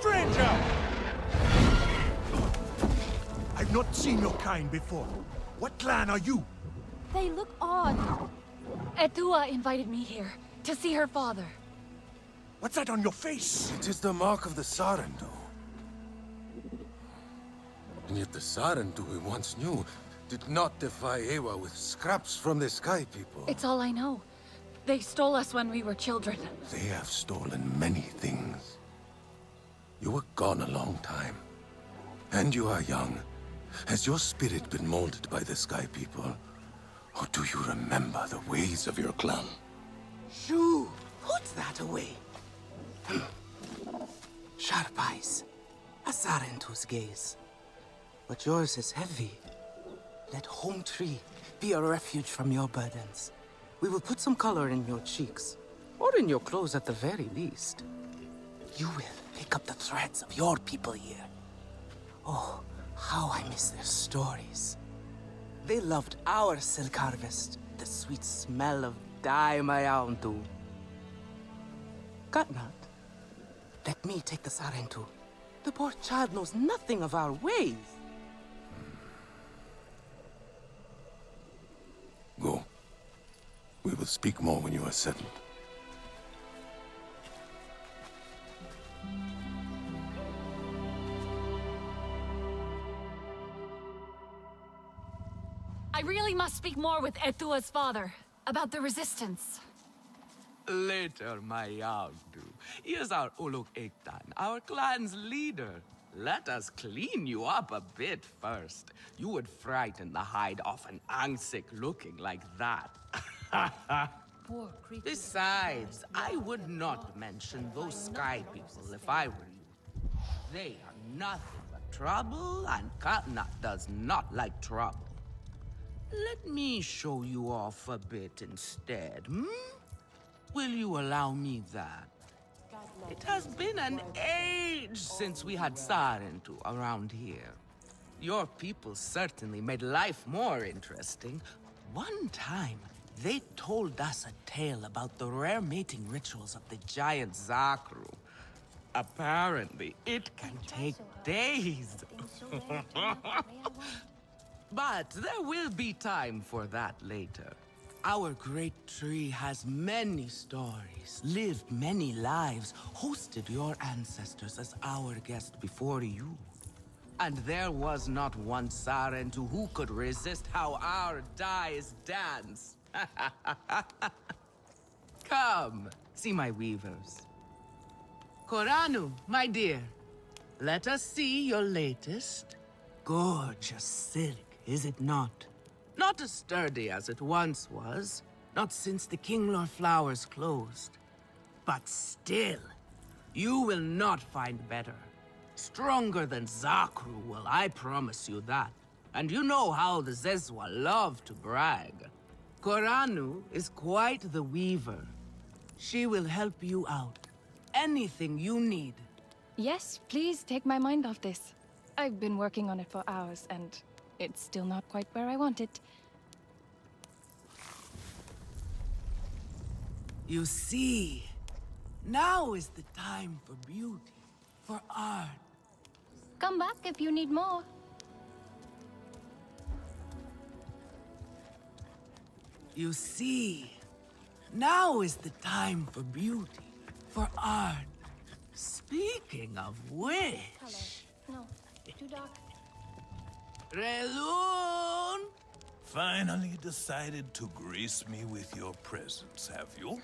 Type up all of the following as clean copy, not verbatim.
stranger! I've not seen your kind before. What clan are you? They look odd. Eetu invited me here to see her father. What's that on your face? It is the mark of the Sarentu. And yet the Sarentu we once knew did not defy Ewa with scraps from the Sky People. It's all I know. They stole us when we were children. They have stolen many things. You were gone a long time. And you are young. Has your spirit been molded by the Sky People? Or do you remember the ways of your clan? Shoo! Put that away. Sharp eyes. A Sarentu's gaze. But yours is heavy. Let Home Tree be a refuge from your burdens. We will put some color in your cheeks. Or in your clothes at the very least. You will pick up the threads of your people here. Oh, how I miss their stories. They loved our silk harvest, the sweet smell of dye mayauntu. Katnat, let me take the Sarentu. The poor child knows nothing of our ways. Go. We will speak more when you are settled. I really must speak more with Eetua's father about the resistance. Later, Mayauntu. Here's our Olok Ektan, our clan's leader. Let us clean you up a bit first. You would frighten the hide off an Angsik looking like that. Besides, I would not mention those Sky People if I were you. They are nothing but trouble, and Katnat does not like trouble. Let me show you off a bit instead, hmm? Will you allow me that? It has been an age since we had Sarentu around here. Your people certainly made life more interesting. One time, they told us a tale about the rare mating rituals of the giant Zakru. Apparently, it can take days. But there will be time for that later. Our great tree has many stories, lived many lives, hosted your ancestors as our guest before you. And there was not one Sarentu who could resist how our dyes dance. Come, see my weavers. Koranu, my dear, let us see your latest. Gorgeous silk, is it not? Not as sturdy as it once was, not since the Kinglor flowers closed. But still, you will not find better. Stronger than Zakru will, I promise you that. And you know how the Zezwa love to brag. Koranu is quite the weaver. She will help you out. Anything you need. Yes, please take my mind off this. I've been working on it for hours, and it's still not quite where I want it. You see, now is the time for beauty, for art. Come back if you need more. You see, now is the time for beauty, for art. Speaking of which... No, too dark. Relun! Finally decided to grace me with your presence, have you?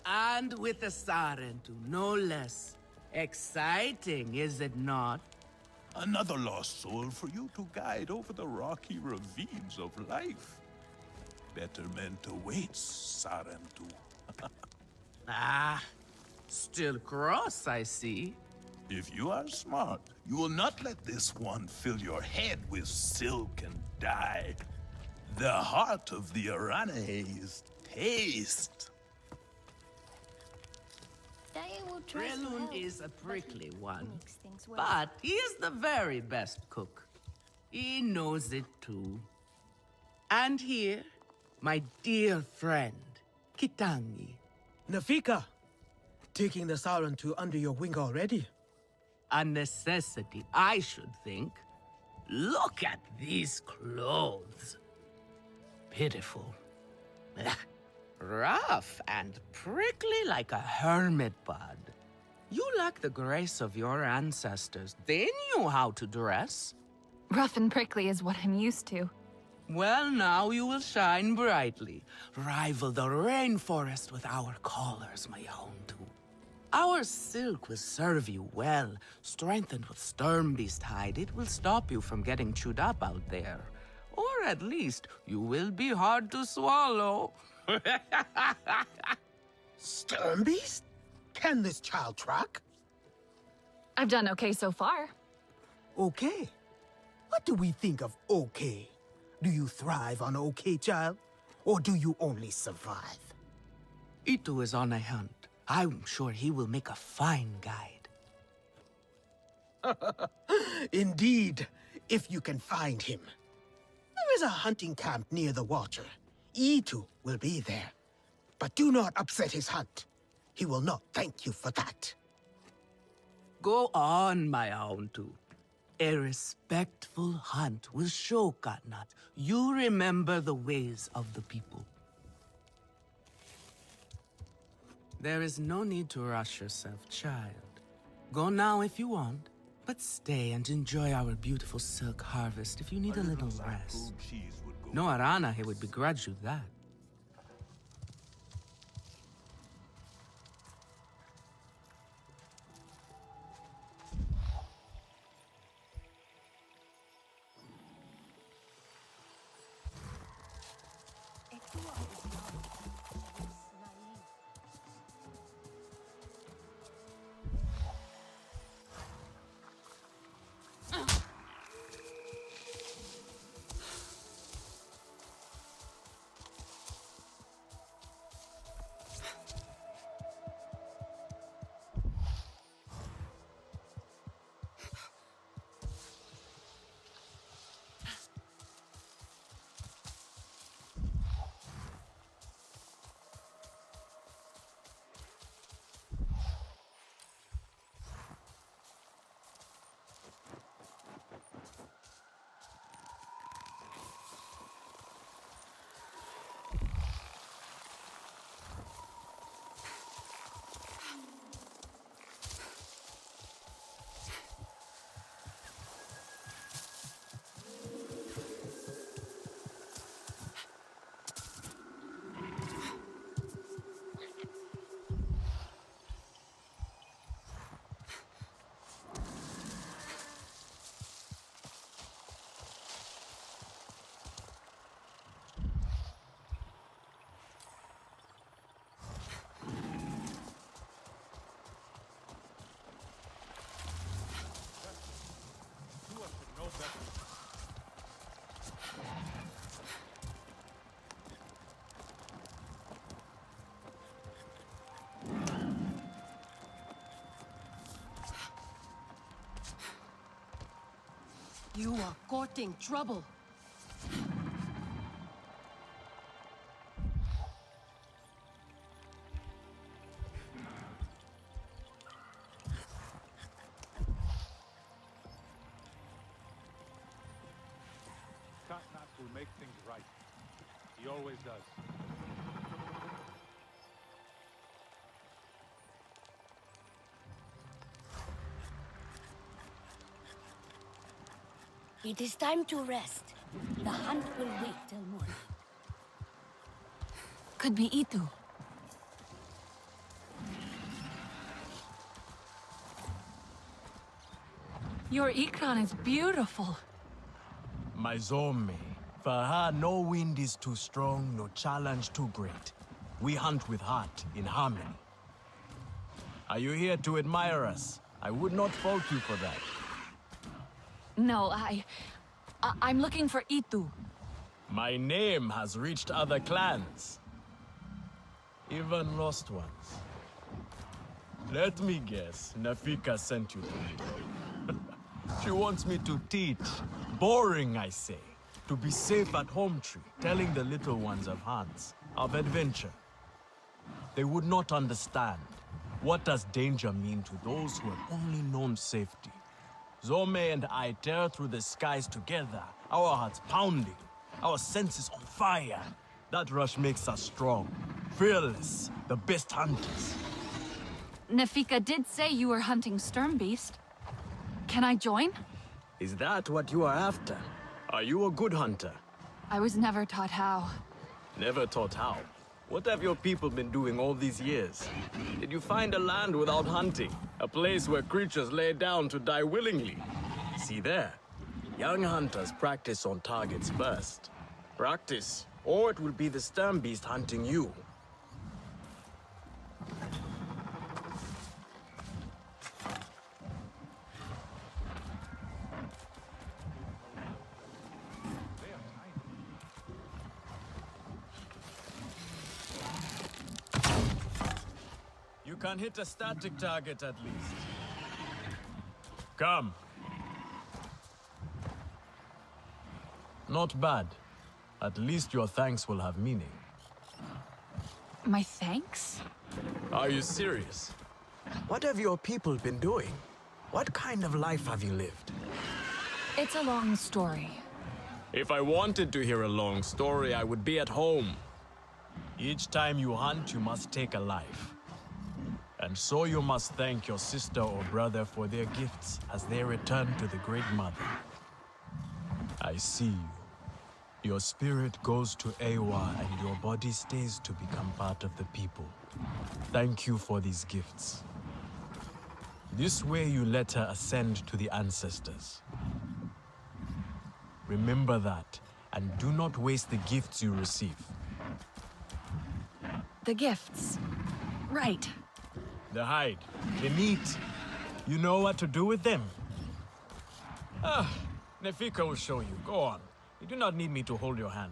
And with a Sarentu, no less. Exciting, is it not? Another lost soul for you to guide over the rocky ravines of life. Betterment awaits, Sarentu. Ah, still cross, I see. If you are smart, you will not let this one fill your head with silk and dye. The heart of the Aranahe is taste. Relun is a prickly one, but he is the very best cook. He knows it too. And here, my dear friend, Kitangi. Nafika, taking the Sarentu under your wing already. A necessity, I should think. Look at these clothes. Pitiful. Rough and prickly like a hermit bud. You lack the grace of your ancestors. They knew how to dress. Rough and prickly is what I'm used to. Well, now you will shine brightly. Rival the rainforest with our collars, my Eetu. Our silk will serve you well. Strengthened with Sturmbeast hide, it will stop you from getting chewed up out there. Or at least, you will be hard to swallow. Sturmbeast? Can this child track? I've done okay so far. Okay. What do we think of okay? Do you thrive on okay, child? Or do you only survive? Eetu is on a hunt. I'm sure he will make a fine guide. Indeed, if you can find him. There is a hunting camp near the Watcher. Eetu will be there. But do not upset his hunt. He will not thank you for that. Go on, my Eetu. A respectful hunt will show Katnat you remember the ways of the people. There is no need to rush yourself, child. Go now if you want, but stay and enjoy our beautiful silk harvest if you need a little rest. No Aranahe would begrudge you that. You are courting trouble. Katnat will make things right. He always does. It is time to rest. The hunt will wait till morning. Could be Eetu. Your Ikran is beautiful. My Zombie. For her, no wind is too strong, no challenge too great. We hunt with heart, in harmony. Are you here to admire us? I would not fault you for that. No, I'm looking for Eetu. My name has reached other clans. Even lost ones. Let me guess, Nafika sent you to me. She wants me to teach. Boring, I say. To be safe at home tree, telling the little ones of hunts, of adventure. They would not understand. What does danger mean to those who have only known safety? Zome and I tear through the skies together, our hearts pounding, our senses on fire. That rush makes us strong, fearless, the best hunters. Nafika did say you were hunting Sternbeast. Can I join? Is that what you are after? Are you a good hunter? I was never taught how. Never taught how. What have your people been doing all these years? Did you find a land without hunting? A place where creatures lay down to die willingly? See there. Young hunters practice on targets first. Practice, or it will be the Sternbeast hunting you. You can hit a static target at least. Come. Not bad. At least your thanks will have meaning. My thanks? Are you serious? What have your people been doing? What kind of life have you lived? It's a long story. If I wanted to hear a long story, I would be at home. Each time you hunt, you must take a life. And so you must thank your sister or brother for their gifts as they return to the Great Mother. I see you. Your spirit goes to Ewa and your body stays to become part of the people. Thank you for these gifts. This way you let her ascend to the ancestors. Remember that, and do not waste the gifts you receive. The gifts. Right. The hide, the meat. You know what to do with them? Nefika will show you. Go on. You do not need me to hold your hand.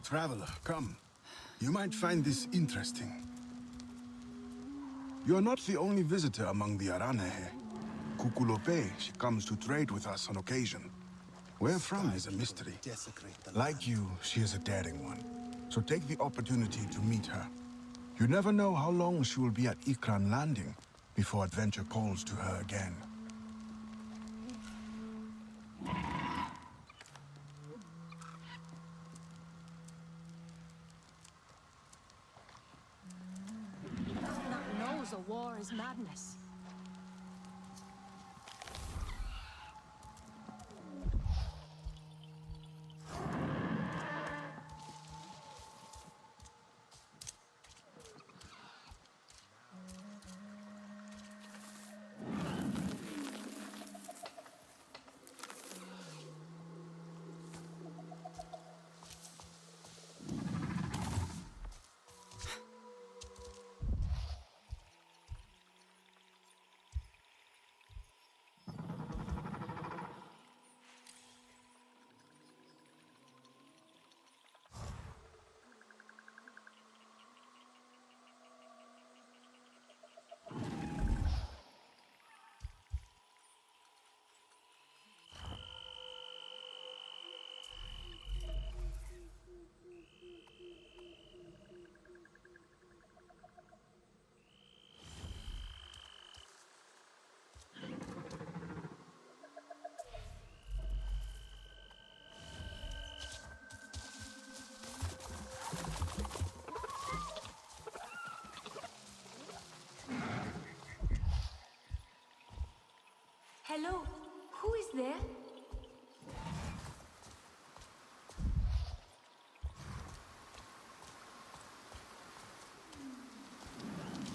Traveler, come. You might find this interesting. You're not the only visitor among the Aranahe. Kukulope, she comes to trade with us on occasion. Where from is a mystery. Like you, she is a daring one. So take the opportunity to meet her. You never know how long she will be at Ikran Landing before adventure calls to her again. Knows a war is madness. Hello, who is there?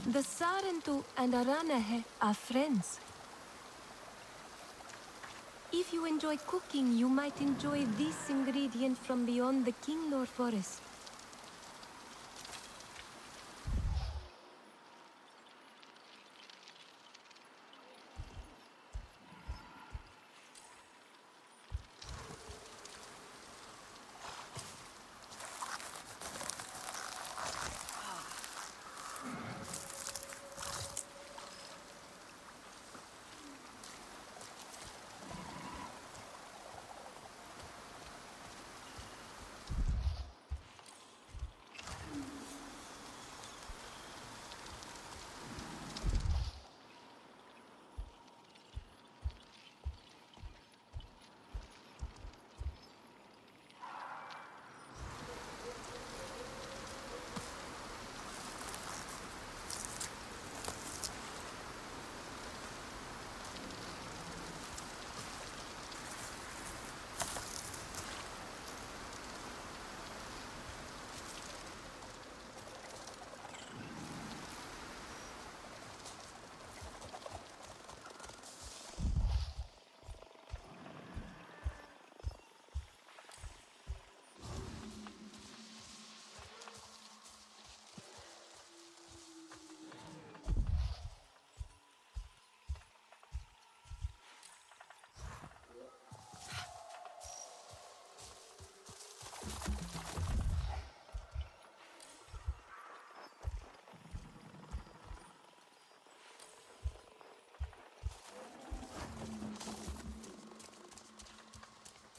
The Sarentu and Aranahe are friends. If you enjoy cooking, you might enjoy this ingredient from beyond the Kinglor forest.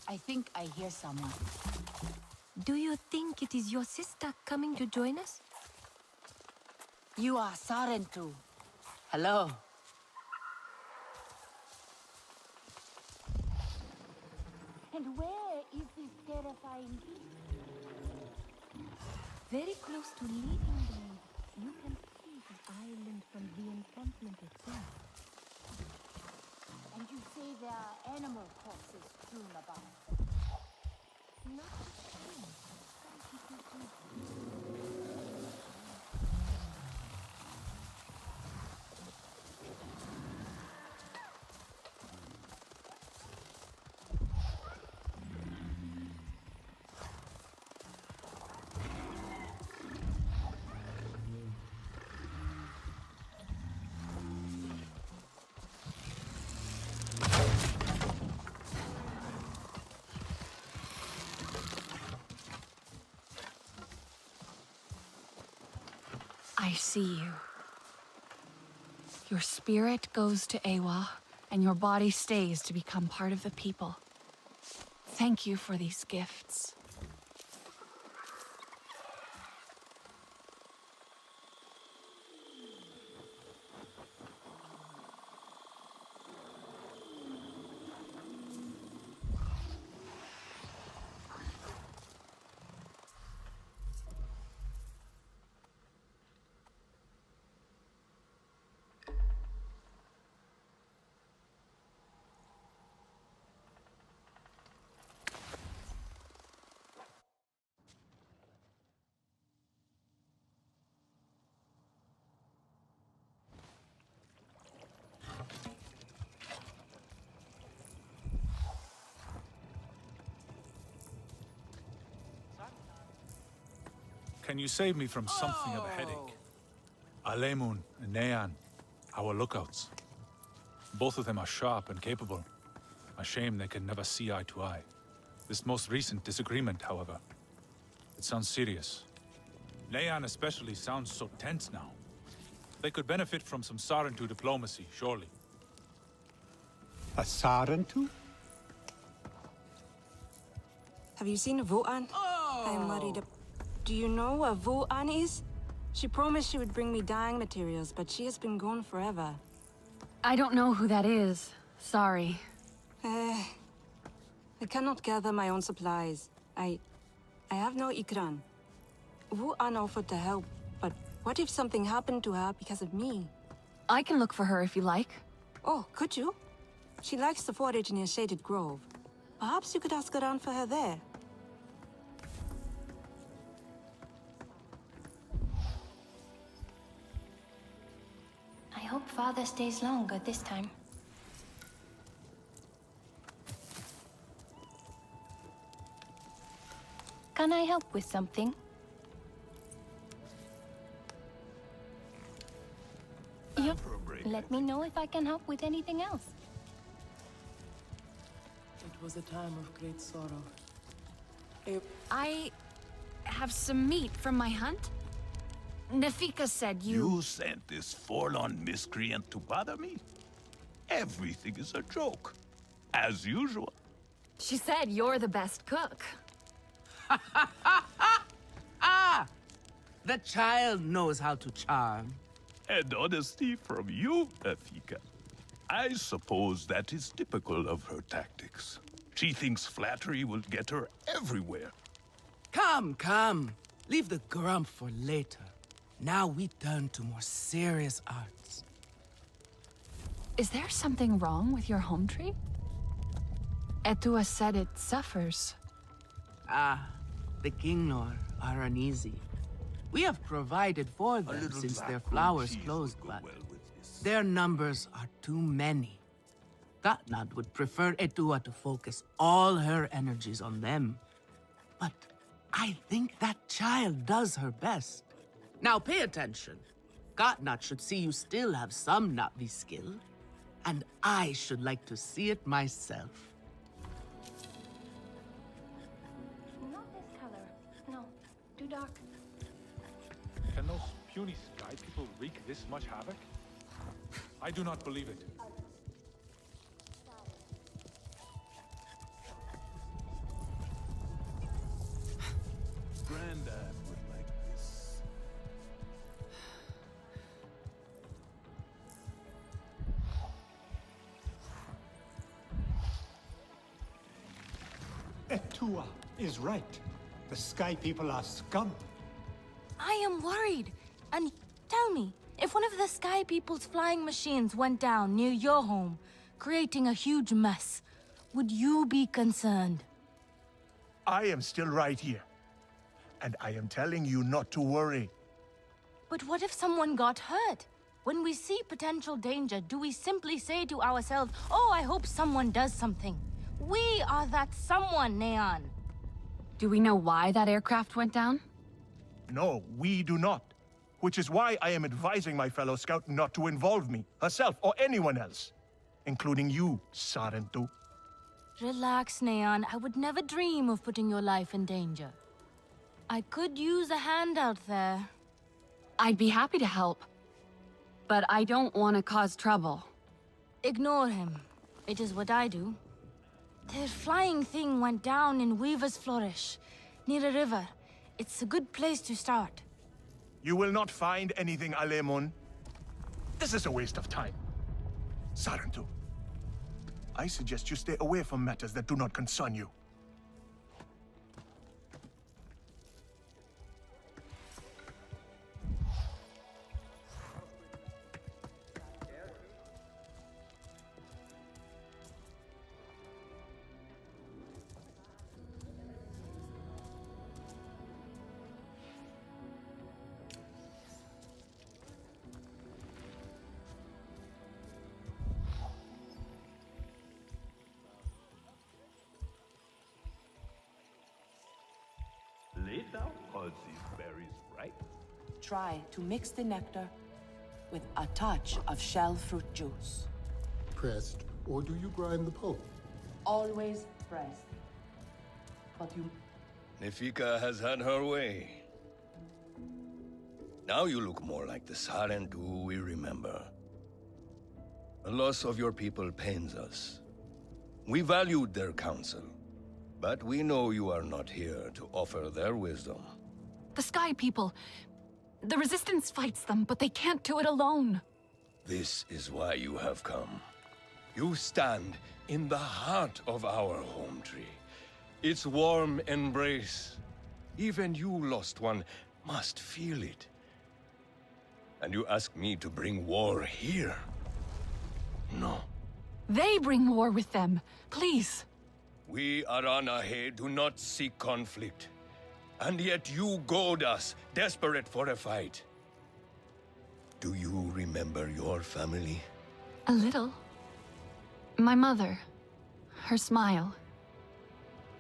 I think I hear someone. Do you think it is your sister coming to join us? You are Sarentu. Hello. And where is this terrifying beast? Very close to Leading Blade, you can see the island from the encampment itself. And you say there are animal corpses strewn about? Not the same. Some people do. I see you. Your spirit goes to Ewa, and your body stays to become part of the people. Thank you for these gifts. Can you save me from something of a headache? Alemun and Nean, our lookouts. Both of them are sharp and capable. A shame they can never see eye to eye. This most recent disagreement, however, it sounds serious. Nean especially sounds so tense now. They could benefit from some Sarentu diplomacy, surely. A Sarentu? Have you seen Voan? I'm worried. Do you know what Voan is? She promised she would bring me dyeing materials, but she has been gone forever. I don't know who that is. Sorry. I cannot gather my own supplies. I have no ikran. Voan offered to help, but what if something happened to her because of me? I can look for her if you like. Oh, could you? She likes to forage near Shaded Grove. Perhaps you could ask around for her there. I hope Father stays longer this time. Can I help with something? Yep. Let me know if I can help with anything else. It was a time of great sorrow. I have some meat from my hunt. Nafika said you... You sent this forlorn miscreant to bother me? Everything is a joke. As usual. She said you're the best cook. Ah! The child knows how to charm. And honesty from you, Nafika. I suppose that is typical of her tactics. She thinks flattery will get her everywhere. Come, come. Leave the grump for later. Now we turn to more serious arts. Is there something wrong with your home tree? Eetu has said it suffers. Ah, the Kingnor are uneasy. We have provided for them since their flowers closed, but their numbers are too many. Katnat would prefer Etua to focus all her energies on them. But I think that child does her best. Now pay attention. Katnat should see you still have some Navi skill, and I should like to see it myself. Not this color. No, too dark. Can those puny sky people wreak this much havoc? I do not believe it. Grandad would like this. Etua is right. The Sky People are scum. I am worried. And tell me, if one of the Sky People's flying machines went down near your home, creating a huge mess, would you be concerned? I am still right here. And I am telling you not to worry. But what if someone got hurt? When we see potential danger, do we simply say to ourselves, oh, I hope someone does something? We are that someone, Neon. Do we know why that aircraft went down? No, we do not. Which is why I am advising my fellow scout not to involve me, herself, or anyone else. Including you, Sarentu. Relax, Neon. I would never dream of putting your life in danger. I could use a hand out there. I'd be happy to help. But I don't want to cause trouble. Ignore him. It is what I do. The flying thing went down in Weaver's Flourish, near a river. It's a good place to start. You will not find anything, Alemon. This is a waste of time. Sarentu, I suggest you stay away from matters that do not concern you. Lay down all these berries, right? Try to mix the nectar with a touch of shell fruit juice. Pressed, or do you grind the pulp? Always pressed. But you... Nefika has had her way. Now you look more like the Sarentu we remember. The loss of your people pains us. We valued their counsel, but we know you are not here to offer their wisdom. The Sky People. The Resistance fights them, but they can't do it alone. This is why you have come. You stand in the heart of our home tree. Its warm embrace. Even you, lost one, must feel it. And you ask me to bring war here? No. They bring war with them. Please. We Aranahe do not seek conflict. And yet you goad us, desperate for a fight. Do you remember your family? A little. My mother. Her smile.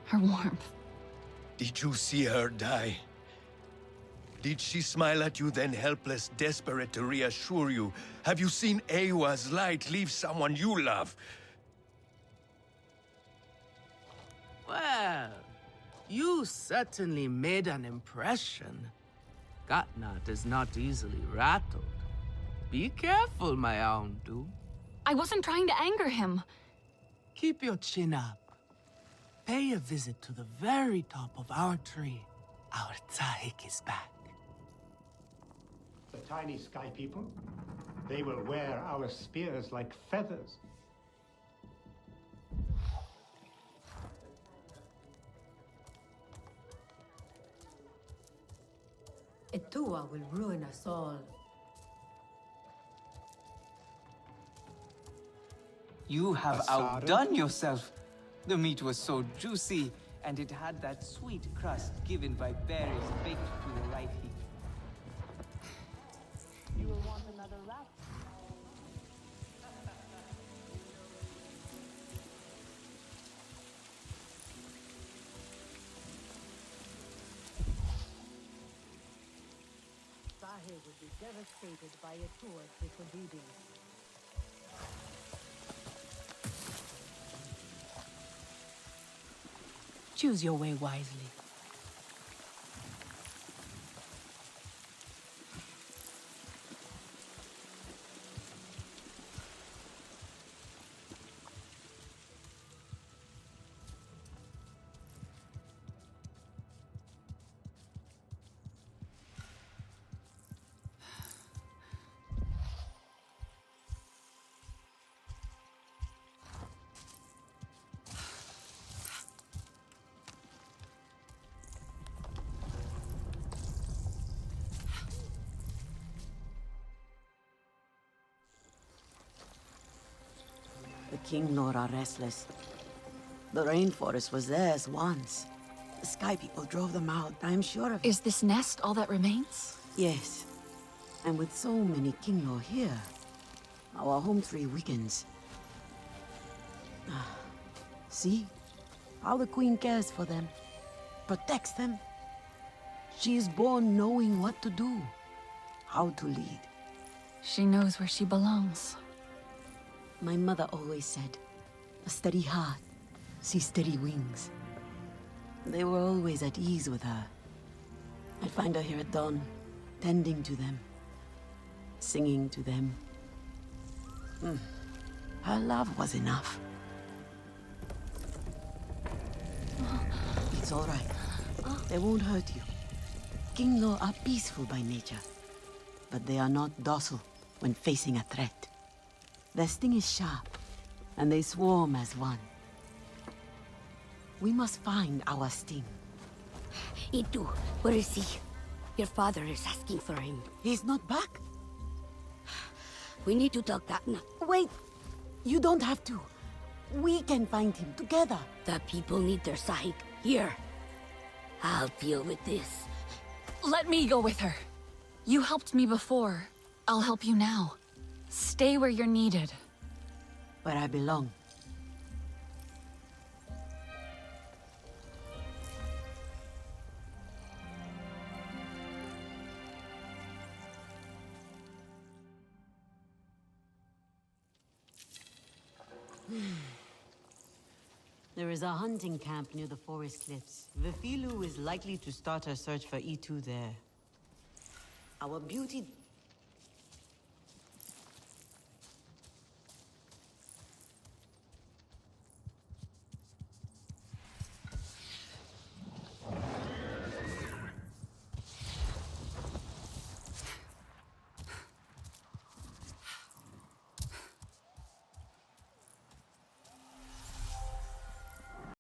Her warmth. Did you see her die? Did she smile at you then, helpless, desperate to reassure you? Have you seen Ewa's light leave someone you love? Well, you certainly made an impression. Katnat is not easily rattled. Be careful, my Aundu. I wasn't trying to anger him. Keep your chin up. Pay a visit to the very top of our tree. Our Tsahik is back. The tiny sky people, they will wear our spears like feathers. Etua will ruin us all. You have outdone yourself. The meat was so juicy, and it had that sweet crust given by berries baked to the right heat. You will want another wrap. Sahe would be devastated by Etua's disobedience. Choose your way wisely. The King Lord are restless. The rainforest was theirs once. The Sky People drove them out, I'm sure of it. Is this nest all that remains? Yes. And with so many King Lord here, our home tree weakens. See? How the Queen cares for them. Protects them. She is born knowing what to do. How to lead. She knows where she belongs. My mother always said, a steady heart sees steady wings. They were always at ease with her. I'd find her here at dawn, tending to them, singing to them. Her love was enough. It's all right. They won't hurt you. Kinglaw are peaceful by nature, but they are not docile when facing a threat. Their sting is sharp, and they swarm as one. We must find our sting. Eetu, where is he? Your father is asking for him. He's not back? We need to talk that now. Wait! You don't have to. We can find him together. The people need their side. Here. I'll deal with this. Let me go with her. You helped me before. I'll help you now. Stay where you're needed. Where I belong. There is a hunting camp near the forest cliffs. Vifilu is likely to start her search for Eetu there. Our beauty